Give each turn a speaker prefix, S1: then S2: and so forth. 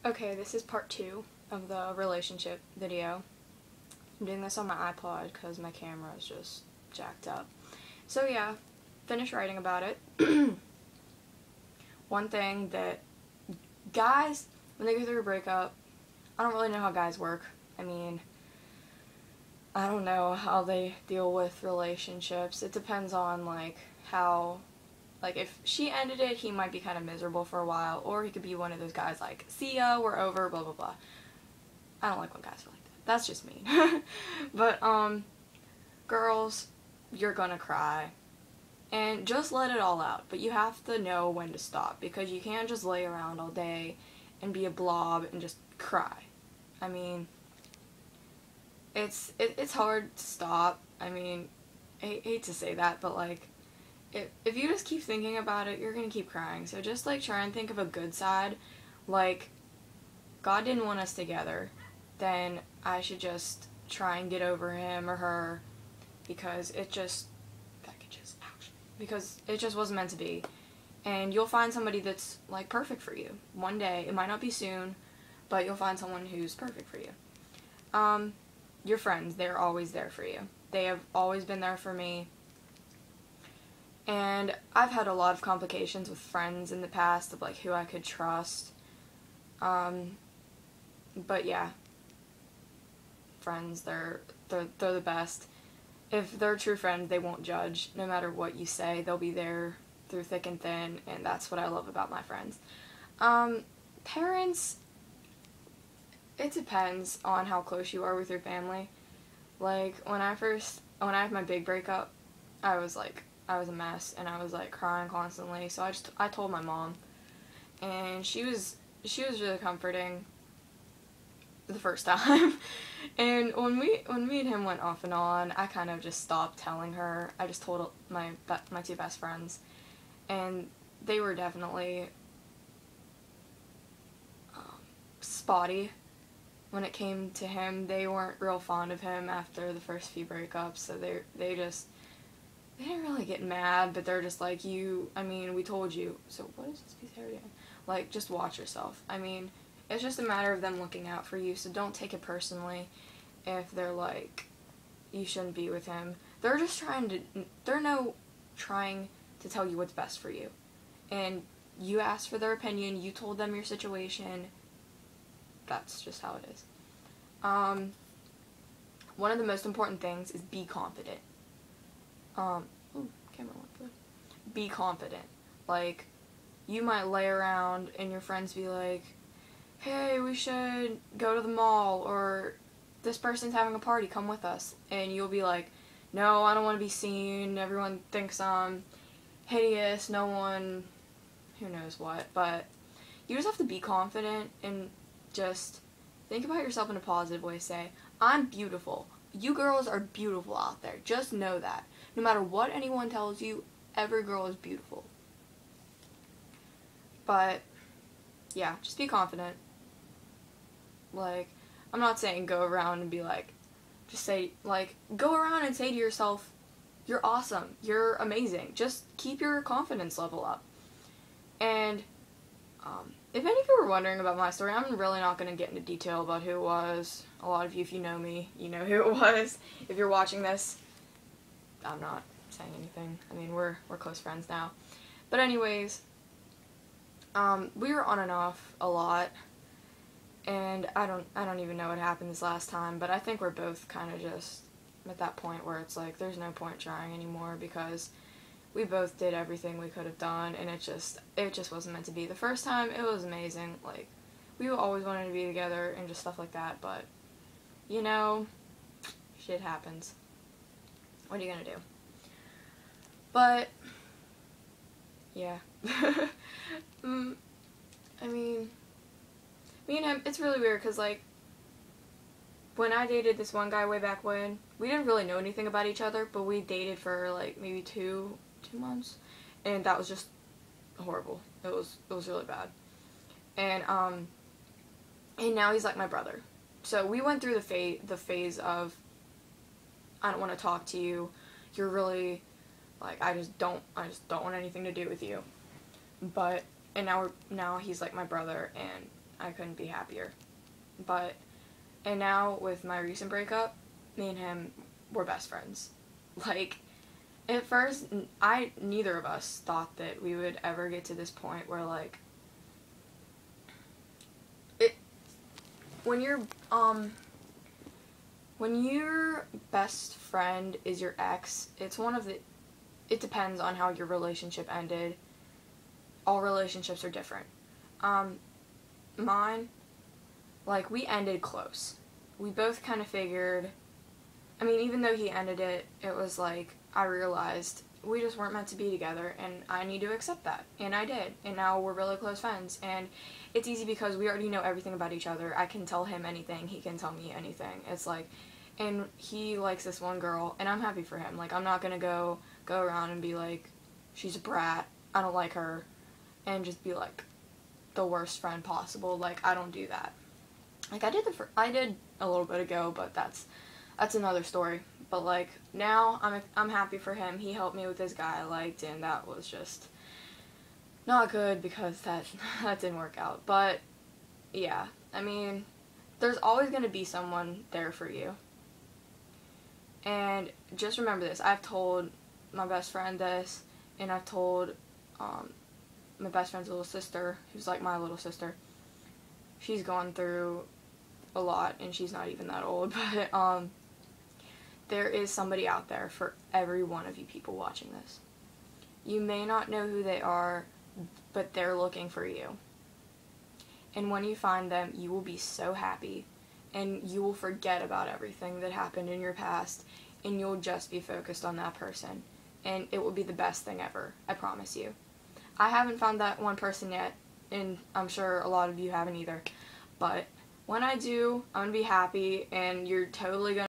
S1: Okay, this is part 2 of the relationship video. I'm doing this on my iPod because my camera is just jacked up. So yeah, finished writing about it. One thing that guys, when they go through a breakup, I don't really know how guys work. I mean, I don't know how they deal with relationships. It depends on how, if she ended it, he might be kind of miserable for a while, or he could be one of those guys like, see ya, we're over, blah blah blah. I don't like when guys are like that. That's just me. But girls, you're gonna cry, and just let it all out. But you have to know when to stop, because you can't just lay around all day and be a blob and just cry. I mean, it's hard to stop. I mean, I hate to say that, but if you just keep thinking about it, you're gonna keep crying. So just try and think of a good side. Like, God didn't want us together, then I should just try and get over him or her, because it just wasn't meant to be. And you'll find somebody that's perfect for you one day. It might not be soon, but you'll find someone who's perfect for you. Your friends, they're always there for you. They have always been there for me. And I've had a lot of complications with friends in the past of who I could trust. But yeah, friends, they're the best. If they're true friends, they won't judge. No matter what you say, they'll be there through thick and thin, and that's what I love about my friends. Parents, it depends on how close you are with your family. When I had my big breakup, I was a mess, and I was crying constantly. So I told my mom, and she was really comforting the first time. And when me and him went off and on, I kind of just stopped telling her. I just told my two best friends, and they were definitely spotty when it came to him. They weren't real fond of him after the first few breakups, so they didn't really get mad, but they're just we told you. So what is this piece of hair doing? Just watch yourself. I mean, it's just a matter of them looking out for you, so don't take it personally if they're you shouldn't be with him. They're just trying to tell you what's best for you. And you asked for their opinion, you told them your situation. That's just how it is. One of the most important things is be confident. Camera went good. Be confident. You might lay around and your friends be like, hey, we should go to the mall, or this person's having a party, come with us. And you'll be like, no, I don't want to be seen, everyone thinks I'm hideous, no one, who knows what. But you just have to be confident and just think about yourself in a positive way. Say, I'm beautiful. You girls are beautiful out there. Just know that. No matter what anyone tells you, every girl is beautiful. But yeah, just be confident. I'm not saying go around and be just say, go around and say to yourself, you're awesome, you're amazing. Just keep your confidence level up. And if any of you were wondering about my story, I'm really not going to get into detail about who it was. A lot of you, if you know me, you know who it was. If you're watching this, I'm not saying anything. I mean, we're close friends now. But anyways, we were on and off a lot, and I don't even know what happened this last time, but I think we're both kind of just at that point where it's there's no point trying anymore, because we both did everything we could have done, and it just wasn't meant to be. The first time, it was amazing. We always wanted to be together and just stuff like that, but you know, shit happens. What are you gonna do? But yeah. I mean, me and him, it's really weird, because when I dated this one guy way back when, we didn't really know anything about each other, but we dated for maybe two months, and that was just horrible. It was really bad. And now he's my brother. So we went through the phase of, I don't want to talk to you, you're really I just don't want anything to do with you. And now he's my brother, and I couldn't be happier. But, and now with my recent breakup, me and him were best friends. Like, at first, neither of us thought that we would ever get to this point where, like, when your best friend is your ex, it depends on how your relationship ended. All relationships are different. Mine, like, we ended close. We both kind of figured, I mean, even though he ended it, it was like, I realized we just weren't meant to be together, and I need to accept that. And I did. And now we're really close friends. And it's easy because we already know everything about each other. I can tell him anything. He can tell me anything. It's like, and he likes this one girl, and I'm happy for him. Like, I'm not going to go around and be like, she's a brat, I don't like her, and just be like the worst friend possible. Like, I don't do that. Like, I did a little bit ago, but that's another story. But, like, now I'm happy for him. He helped me with this guy I liked, and that was just not good because that didn't work out. But, yeah, I mean, there's always going to be someone there for you. And just remember this. I've told my best friend this, and I've told my best friend's little sister, who's like my little sister. She's gone through a lot, and she's not even that old, but there is somebody out there for every one of you people watching this. You may not know who they are, but they're looking for you. And when you find them, you will be so happy, and you will forget about everything that happened in your past, and you'll just be focused on that person. And it will be the best thing ever, I promise you. I haven't found that one person yet, and I'm sure a lot of you haven't either. But when I do, I'm going to be happy, and you're totally going to